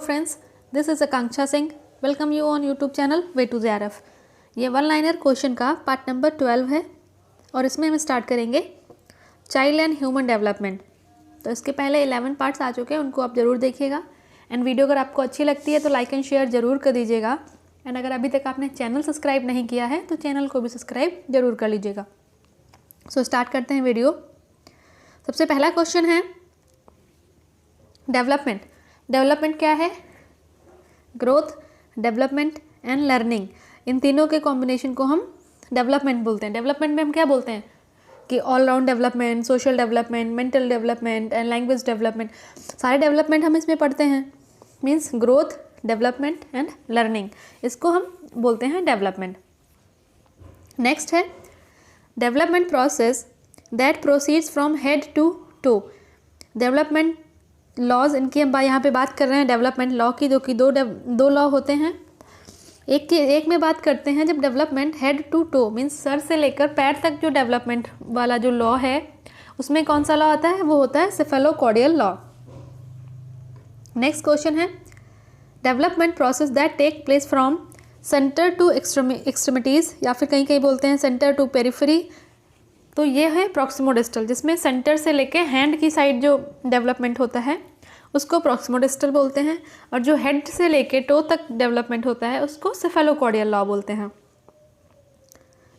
Friends, this is Akanksha Singh. Welcome you on YouTube channel way to JRF. ये one liner question का part number 12 है और इसमें हम स्टार्ट करेंगे चाइल्ड एंड ह्यूमन डेवलपमेंट। तो इसके पहले 11 पार्ट्स आ चुके हैं, उनको आप ज़रूर देखिएगा। एंड वीडियो अगर आपको अच्छी लगती है तो लाइक एंड शेयर ज़रूर कर दीजिएगा। एंड अगर अभी तक आपने चैनल सब्सक्राइब नहीं किया है तो चैनल को भी सब्सक्राइब ज़रूर कर लीजिएगा। सो स्टार्ट करते हैं वीडियो। सबसे पहला क्वेश्चन है डेवलपमेंट। डेवलपमेंट क्या है? ग्रोथ, डेवलपमेंट एंड लर्निंग, इन तीनों के कॉम्बिनेशन को हम डेवलपमेंट बोलते हैं। डेवलपमेंट में हम क्या बोलते हैं कि all round development, social development, mental development and language development, सारे डेवलपमेंट हम इसमें पढ़ते हैं। Means growth, development and learning, इसको हम बोलते हैं डेवलपमेंट। नेक्स्ट है development process that proceeds from head to toe. Development laws, इनकी हम यहाँ पे बात कर रहे हैं डेवलपमेंट लॉ की, जो कि दो लॉ होते हैं। एक में बात करते हैं जब development head to toe means सर से लेकर पैर तक जो डेवलपमेंट वाला जो लॉ है उसमें कौन सा लॉ आता है? वो होता है सेफेलोकॉर्डियल लॉ। नेक्स्ट क्वेश्चन है development process that take place from centre to extremities, या फिर कहीं कहीं बोलते हैं सेंटर टू पेरिफेरी। तो ये है प्रॉक्सिमोडिस्टल, जिसमें सेंटर से लेके हैंड की साइड जो डेवलपमेंट होता है उसको प्रॉक्सिमोडिस्टल बोलते हैं, और जो हेड से लेके टो तक डेवलपमेंट होता है उसको सेफेलोकॉर्डियल लॉ बोलते हैं।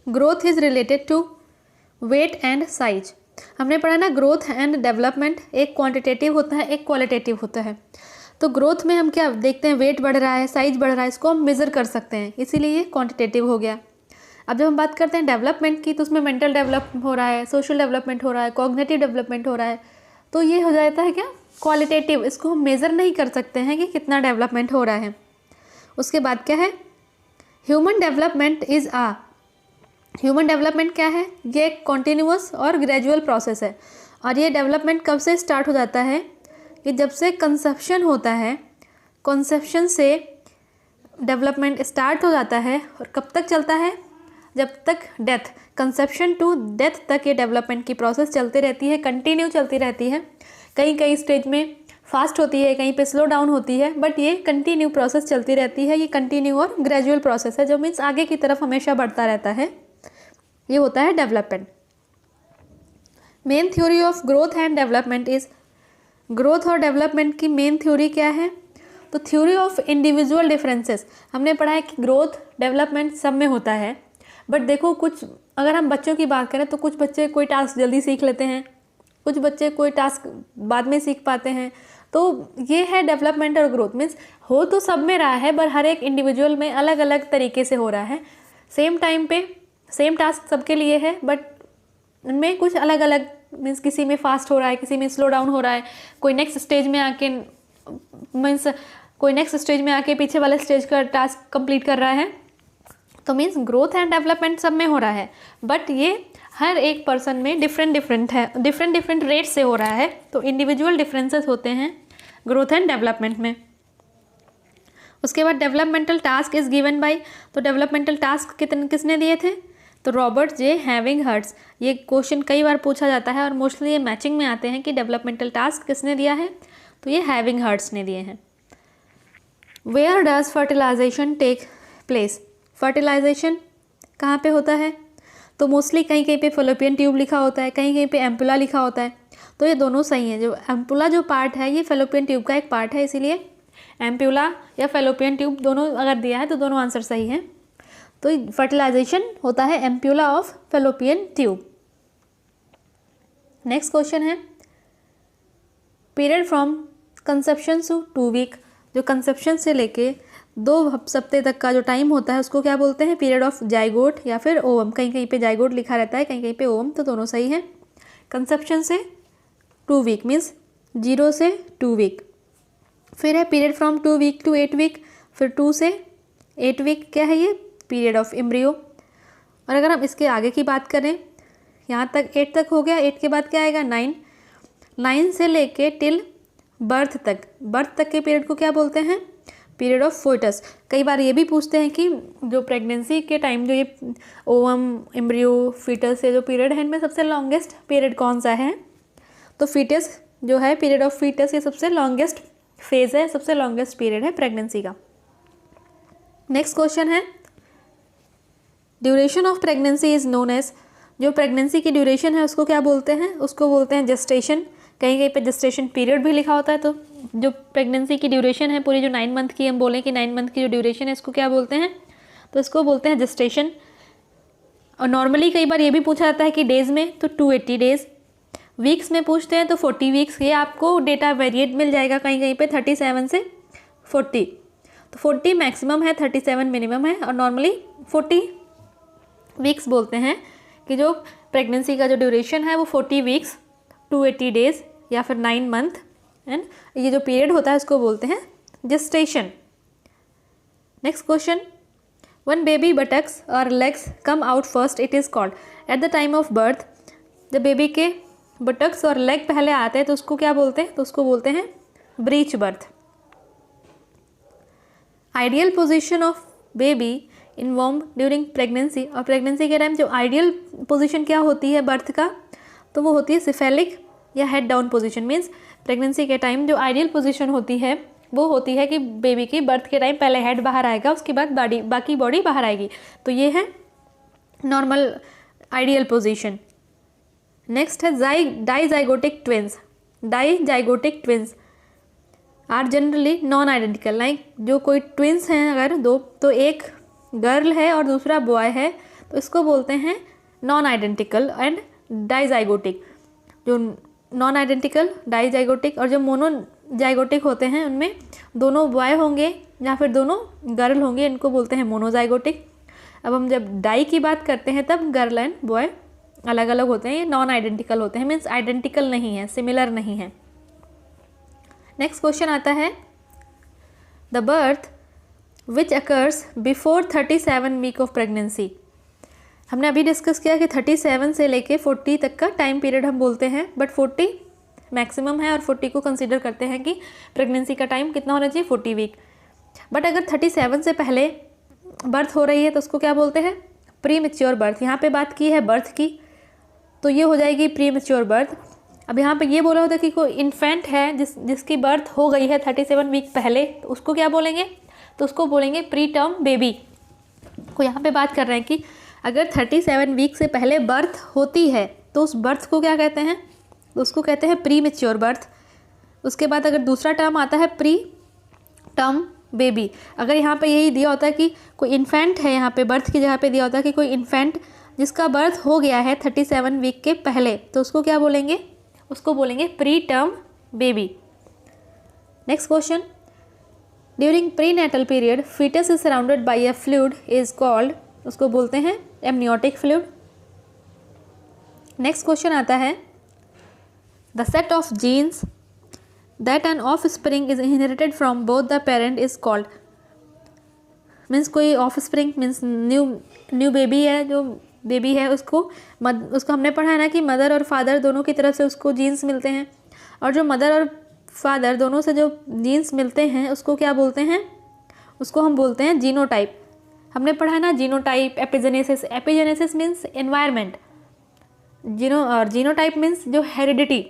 Growth is related to weight and size. हमने पढ़ा ना, ग्रोथ एंड डेवलपमेंट एक क्वांटिटेटिव होता है, एक क्वालिटेटिव होता है। तो ग्रोथ में हम क्या देखते हैं? वेट बढ़ रहा है, साइज बढ़ रहा है, इसको हम मेज़र कर सकते हैं, इसीलिए ये क्वांटिटेटिव हो गया। अब जब हम बात करते हैं डेवलपमेंट की तो उसमें मेंटल डेवलपमेंट हो रहा है, सोशल डेवलपमेंट हो रहा है, कॉग्निटिव डेवलपमेंट हो रहा है, तो ये हो जाता है क्या? क्वालिटेटिव। इसको हम मेज़र नहीं कर सकते हैं कि कितना डेवलपमेंट हो रहा है। उसके बाद क्या है? Human development is human development क्या है? ये एक कॉन्टीन्यूअस और ग्रेजुअल प्रोसेस है। और ये डेवलपमेंट कब से स्टार्ट हो जाता है? कि जब से कंसेप्शन होता है, कंसेप्शन से डेवलपमेंट स्टार्ट हो जाता है। और कब तक चलता है? जब तक डेथ, कंसेप्शन टू डेथ तक ये डेवलपमेंट की प्रोसेस चलती रहती है, कंटिन्यू चलती रहती है। कहीं कहीं स्टेज में फास्ट होती है, कहीं पे स्लो डाउन होती है, बट ये कंटिन्यू प्रोसेस चलती रहती है। ये कंटिन्यू और ग्रेजुअल प्रोसेस है, जो मीन्स आगे की तरफ हमेशा बढ़ता रहता है। ये होता है development. Main theory of growth and development is, growth और डेवलपमेंट की मेन थ्योरी क्या है? तो थ्योरी ऑफ इंडिविजुअल डिफरेंसेस। हमने पढ़ा है कि ग्रोथ डेवलपमेंट सब में होता है, बट देखो कुछ, अगर हम बच्चों की बात करें तो कुछ बच्चे कोई टास्क जल्दी सीख लेते हैं, कुछ बच्चे कोई टास्क बाद में सीख पाते हैं। तो ये है डेवलपमेंट और ग्रोथ। मीन्स हो तो सब में रहा है, पर हर एक इंडिविजुअल में अलग अलग तरीके से हो रहा है। सेम टाइम पे सेम टास्क सबके लिए है, बट उनमें कुछ अलग अलग, मीन्स किसी में फास्ट हो रहा है, किसी में स्लो डाउन हो रहा है, कोई नेक्स्ट स्टेज में आके पीछे वाले स्टेज का टास्क कंप्लीट कर रहा है। तो मीन्स ग्रोथ एंड डेवलपमेंट सब में हो रहा है, बट ये हर एक पर्सन में डिफरेंट है, डिफरेंट रेट से हो रहा है। तो इंडिविजुअल डिफरेंसेस होते हैं ग्रोथ एंड डेवलपमेंट में। उसके बाद developmental task is given by, तो डेवलपमेंटल टास्क किसने दिए थे? तो रॉबर्ट जे हैविंगहर्ट्ज़। ये क्वेश्चन कई बार पूछा जाता है और मोस्टली ये मैचिंग में आते हैं कि डेवलपमेंटल टास्क किसने दिया है? तो ये हैविंगहर्ट्ज़ ने दिए हैं। Where does fertilization take place? Fertilization कहाँ पे होता है? तो मोस्टली कहीं कहीं पे फैलोपियन ट्यूब लिखा होता है, कहीं कहीं पे एम्पुला लिखा होता है। तो ये दोनों सही हैं। जो एम्पुला जो पार्ट है ये फैलोपियन ट्यूब का एक पार्ट है, इसीलिए एम्पुला या फैलोपियन ट्यूब दोनों अगर दिया है तो दोनों आंसर सही हैं। तो फर्टिलाइजेशन होता है ampulla of fallopian tube. Next question है period from conception to 2 week. जो कंसेप्शन से लेके 2 हफ्ते तक का जो टाइम होता है उसको क्या बोलते हैं? पीरियड ऑफ जाइगोट या फिर ओवम। कहीं कहीं पे जाइगोट लिखा रहता है, कहीं कहीं पे ओवम, तो दोनों सही है। कंसेप्शन से 2 वीक मीन्स 0 से 2 वीक। फिर है period from 2 week to 8 week, फिर 2 से 8 वीक क्या है? ये पीरियड ऑफ एम्ब्रियो। और अगर हम इसके आगे की बात करें, यहाँ तक 8 तक हो गया, 8 के बाद क्या आएगा? 9 से लेके टिल बर्थ तक के पीरियड को क्या बोलते हैं? Period of foetus. कई बार ये भी पूछते हैं कि जो प्रेगनेंसी के टाइम जो ये ओवम, एम्ब्रियो, फीटस ये जो पीरियड है इनमें सबसे लॉन्गेस्ट पीरियड कौन सा है? तो फीटस जो है, पीरियड ऑफ फीटस, ये सबसे लॉन्गेस्ट फेज है, सबसे लॉन्गेस्ट पीरियड है प्रेगनेंसी का। नेक्स्ट क्वेश्चन है, duration of pregnancy is known as, जो प्रेगनेंसी की ड्यूरेशन है उसको क्या बोलते हैं? उसको बोलते हैं जेस्टेशन। कहीं कहीं पे जेस्टेशन पीरियड भी लिखा होता है। तो जो प्रेगनेंसी की ड्यूरेशन है पूरी, जो 9 मंथ की, हम बोलें कि 9 मंथ की जो ड्यूरेशन है, इसको क्या बोलते हैं? तो इसको बोलते हैं जेस्टेशन। और नॉर्मली कई बार ये भी पूछा जाता है कि डेज़ में, तो 280 डेज़। वीक्स में पूछते हैं तो 40 वीक्स। ये आपको डेटा वेरिएट मिल जाएगा कहीं कहीं पे 37 से 40। तो 40 मैक्सिमम है, 37 मिनिमम है, और नॉर्मली 40 वीक्स बोलते हैं कि जो प्रेगनेंसी का जो ड्यूरेशन है वो 40 वीक्स, 280 डेज़ या फिर 9 मंथ, एंड ये जो पीरियड होता है उसको बोलते हैं gestation. Next question, one baby buttocks और legs come out first it is called. At the time of birth, जब बेबी के बटक्स और लेग पहले आते हैं तो उसको क्या बोलते हैं? तो उसको बोलते हैं breech birth. Ideal position of baby in womb during pregnancy, और प्रेगनेंसी के टाइम जो आइडियल पोजीशन क्या होती है बर्थ का? तो वो होती है सिफेलिक या head down position. Means pregnancy के टाइम जो आइडियल पोजीशन होती है वो होती है कि बेबी की बर्थ के टाइम पहले हेड बाहर आएगा, उसके बाद बाकी बॉडी बाहर आएगी। तो ये है नॉर्मल आइडियल पोजीशन। नेक्स्ट है dizygotic twins. Dizygotic twins are generally non identical. Like जो कोई ट्विंस हैं अगर दो, तो एक गर्ल है और दूसरा बॉय है, तो इसको बोलते हैं नॉन आइडेंटिकल एंड डाइजाइगोटिक। जो नॉन आइडेंटिकल, डाइजाइगोटिक, और जो मोनोजाइगोटिक होते हैं उनमें दोनों बॉय होंगे या फिर दोनों गर्ल होंगे, इनको बोलते हैं मोनोजाइगोटिक। अब हम जब डाई की बात करते हैं तब गर्ल एंड बॉय अलग अलग होते हैं, ये नॉन आइडेंटिकल होते हैं, मीन्स आइडेंटिकल नहीं है, सिमिलर नहीं है। नेक्स्ट क्वेश्चन आता है, the birth which occurs before 37 week of pregnancy. हमने अभी डिस्कस किया कि 37 से लेके 40 तक का टाइम पीरियड हम बोलते हैं, बट 40 मैक्सिमम है और 40 को कंसीडर करते हैं कि प्रेगनेंसी का टाइम कितना होना चाहिए, 40 वीक। बट अगर 37 से पहले बर्थ हो रही है तो उसको क्या बोलते हैं? Pre mature birth. यहाँ पे बात की है बर्थ की, तो ये हो जाएगी प्री मैच्योर बर्थ। अब यहाँ पे ये बोला होता है कि कोई इन्फेंट है जिसकी बर्थ हो गई है 37 वीक पहले, तो उसको क्या बोलेंगे? तो उसको बोलेंगे प्री टर्म बेबी। को यहाँ पे बात कर रहे हैं कि अगर 37 वीक से पहले बर्थ होती है तो उस बर्थ को क्या कहते हैं? तो उसको कहते हैं प्री मैच्योर बर्थ। उसके बाद अगर दूसरा टर्म आता है प्री टर्म बेबी। अगर यहाँ पे यही दिया होता है कि कोई इन्फेंट है, यहाँ पे बर्थ की जगह पे दिया होता है कि कोई इन्फेंट जिसका बर्थ हो गया है 37 वीक के पहले, तो उसको क्या बोलेंगे? उसको बोलेंगे preterm baby. Next question, during prenatal period foetus is surrounded by a fluid is called, उसको बोलते हैं एमनियोटिक फ्लूइड। नेक्स्ट क्वेश्चन आता है, the set of genes that an offspring is inherited from both the parent is called. Means कोई offspring means new baby है, जो baby है उसको हमने पढ़ा है ना कि मदर और फादर दोनों की तरफ से उसको जीन्स मिलते हैं, और जो मदर और फादर दोनों से जो जीन्स मिलते हैं उसको क्या बोलते हैं? उसको हम बोलते हैं जीनोटाइप। हमने पढ़ा है ना जीनोटाइप, एपिजेनेसिस। एपिजेनेसिस मीन्स एनवायरनमेंट, और जीनोटाइप मीन्स जो हेरिडिटी,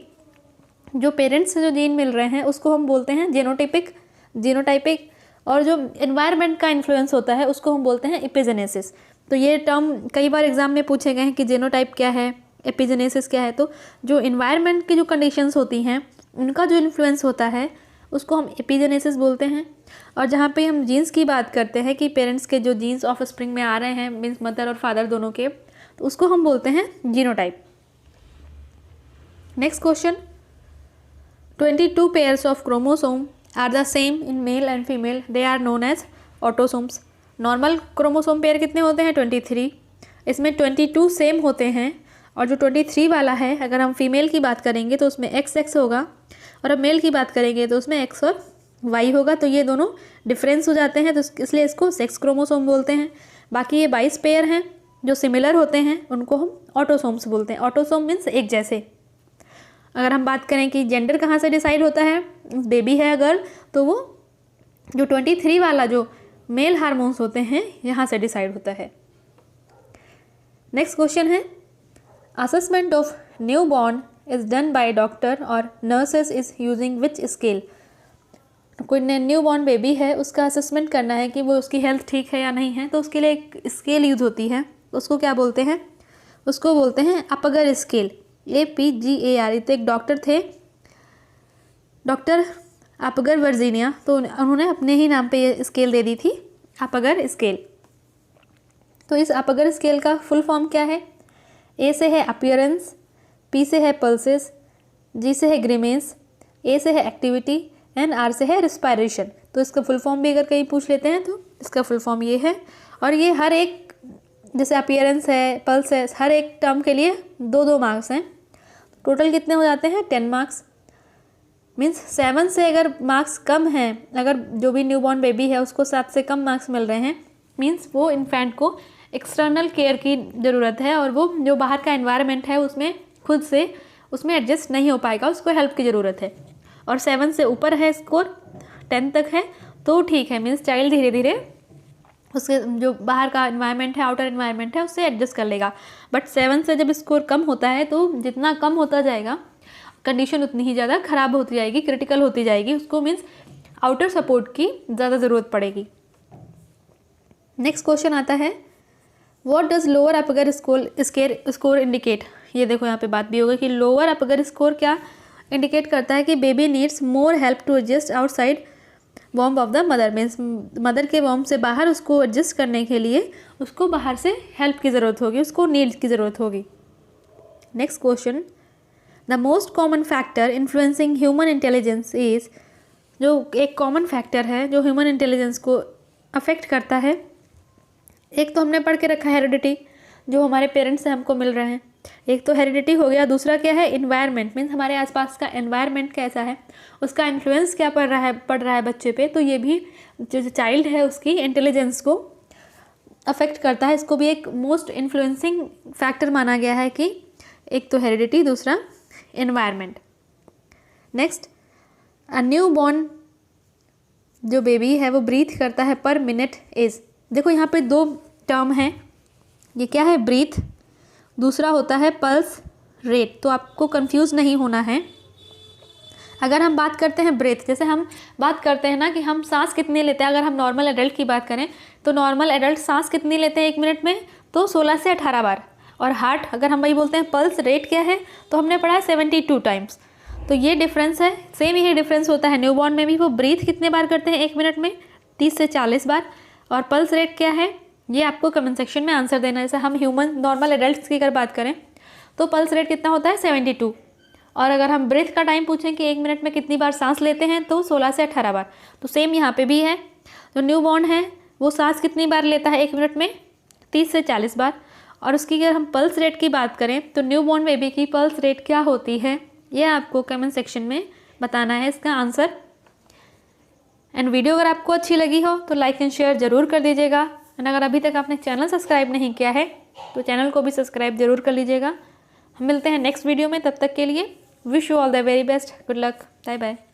जो पेरेंट्स से जो जीन मिल रहे हैं उसको हम बोलते हैं जीनोटाइपिक, और जो एनवायरनमेंट का इन्फ्लुएंस होता है उसको हम बोलते हैं एपिजेनेसिस। तो ये टर्म कई बार एग्जाम में पूछे गए हैं कि जीनोटाइप क्या है, एपिजेनेसिस क्या है। तो जो एनवायरनमेंट की जो कंडीशंस होती हैं उनका जो इन्फ्लुएंस होता है उसको हम एपिजेनेसिस बोलते हैं। और जहाँ पे हम जीन्स की बात करते हैं कि पेरेंट्स के जो जीन्स ऑफ स्प्रिंग में आ रहे हैं, मीन्स मदर और फादर दोनों के, तो उसको हम बोलते हैं genotype. Next question, 22 pairs of chromosome are the same in male and female, they are known as autosomes. Normal chromosome pair कितने होते हैं? 23। इसमें 22 सेम होते हैं, और जो 23 वाला है अगर हम फीमेल की बात करेंगे तो उसमें XX होगा, और अब मेल की बात करेंगे तो उसमें X और Y होगा। तो ये दोनों डिफरेंस हो जाते हैं, तो इसलिए इसको सेक्स क्रोमोसोम बोलते हैं। बाकी ये 22 पेयर हैं जो सिमिलर होते हैं उनको हम ऑटोसोम्स बोलते हैं। ऑटोसोम मीन्स एक जैसे। अगर हम बात करें कि जेंडर कहाँ से डिसाइड होता है, बेबी है अगर, तो वो जो 23 वाला जो मेल हार्मोन्स होते हैं यहाँ से डिसाइड होता है। नेक्स्ट क्वेश्चन है, assessment of newborn is done by doctor और nurses is using which scale. कोई न्यू बॉर्न बेबी है, उसका असेसमेंट करना है कि वो उसकी हेल्थ ठीक है या नहीं है, तो उसके लिए एक स्केल यूज़ होती है। उसको क्या बोलते हैं? उसको बोलते हैं अपगर स्केल, APGAR। तो एक डॉक्टर थे, डॉक्टर अपगर वर्जीनिया, तो उन्होंने अपने ही नाम पे ये स्केल दे दी थी, अपगर स्केल। तो इस अपगर स्केल का फुल फॉर्म क्या है? A से है अपीयरेंस, P से है पल्सेस, G से है ग्रीमेंस, A से है एक्टिविटी एंड R से है रिस्पायरेशन। तो इसका फुल फॉर्म भी अगर कहीं पूछ लेते हैं तो इसका फुल फॉर्म ये है। और ये हर एक, जैसे अपीयरेंस है, पल्स है, हर एक टर्म के लिए 2-2 मार्क्स हैं। टोटल कितने हो जाते हैं? 10 मार्क्स। मीन्स 7 से अगर मार्क्स कम हैं, अगर जो भी न्यूबॉर्न बेबी है उसको 7 से कम मार्क्स मिल रहे हैं, मीन्स वो इन्फेंट को एक्सटर्नल केयर की ज़रूरत है और वो जो बाहर का एनवायरनमेंट है उसमें खुद से उसमें एडजस्ट नहीं हो पाएगा, उसको हेल्प की ज़रूरत है। और 7 से ऊपर है स्कोर, 10 तक है तो ठीक है, मीन्स चाइल्ड धीरे धीरे उसके जो बाहर का एनवायरनमेंट है, आउटर एनवायरनमेंट है, उससे एडजस्ट कर लेगा। बट 7 से जब स्कोर कम होता है तो जितना कम होता जाएगा कंडीशन उतनी ही ज़्यादा ख़राब होती जाएगी, क्रिटिकल होती जाएगी, उसको मीन्स आउटर सपोर्ट की ज़्यादा ज़रूरत पड़ेगी। नेक्स्ट क्वेश्चन आता है, what does lower Apgar score indicate. ये देखो यहाँ पे बात भी होगी कि लोअर अपगर स्कोर क्या इंडिकेट करता है कि baby needs more help to adjust outside warm of the mother. Means mother के वॉर्म से बाहर उसको एडजस्ट करने के लिए उसको बाहर से हेल्प की ज़रूरत होगी, उसको नीड्स की ज़रूरत होगी। Next question, the most common factor influencing human intelligence is. जो एक कॉमन फैक्टर है जो ह्यूमन इंटेलिजेंस को अफेक्ट करता है, एक तो हमने पढ़ के रखा है हेरिडिटी, जो हमारे पेरेंट्स से हमको मिल रहे हैं, एक तो हेरिडिटी हो गया। दूसरा क्या है? इन्वायरमेंट, मीन्स हमारे आसपास का एनवायरनमेंट कैसा है, उसका इन्फ्लुएंस क्या पड़ रहा है बच्चे पे। तो ये भी जो चाइल्ड है उसकी इंटेलिजेंस को अफेक्ट करता है। इसको भी एक मोस्ट इन्फ्लुएंसिंग फैक्टर माना गया है कि एक तो हेरिडिटी, दूसरा environment. Next, a new born जो बेबी है वो ब्रीथ करता है पर मिनट इज़। देखो यहाँ पे 2 टर्म हैं, ये क्या है? ब्रीथ, दूसरा होता है पल्स रेट। तो आपको कंफ्यूज नहीं होना है। अगर हम बात करते हैं ब्रेथ, जैसे हम बात करते हैं ना कि हम सांस कितनी लेते हैं, अगर हम नॉर्मल एडल्ट की बात करें तो नॉर्मल एडल्ट सांस कितनी लेते हैं 1 मिनट में? तो 16 से 18 बार। और हार्ट, अगर हम वही बोलते हैं पल्स रेट क्या है, तो हमने पढ़ा है 72 टाइम्स। तो ये डिफरेंस है। सेम यही डिफरेंस होता है न्यूबॉर्न में भी। वो ब्रीथ कितने बार करते हैं 1 मिनट में? 30 से 40 बार। और पल्स रेट क्या है, ये आपको कमेंट सेक्शन में आंसर देना है। जैसे हम ह्यूमन नॉर्मल एडल्ट्स की अगर बात करें तो पल्स रेट कितना होता है? 72। और अगर हम ब्रेथ का टाइम पूछें कि 1 मिनट में कितनी बार सांस लेते हैं, तो 16 से 18 बार। तो सेम यहाँ पे भी है। जो न्यूबॉर्न है वो सांस कितनी बार लेता है 1 मिनट में? 30 से 40 बार। और उसकी अगर हम पल्स रेट की बात करें तो न्यूबॉर्न बेबी की पल्स रेट क्या होती है, ये आपको कमेंट सेक्शन में बताना है इसका आंसर। एंड वीडियो अगर आपको अच्छी लगी हो तो लाइक एंड शेयर ज़रूर कर दीजिएगा। एंड अगर अभी तक आपने चैनल सब्सक्राइब नहीं किया है तो चैनल को भी सब्सक्राइब ज़रूर कर लीजिएगा। हम मिलते हैं नेक्स्ट वीडियो में, तब तक के लिए wish you all the very best, good luck, bye bye.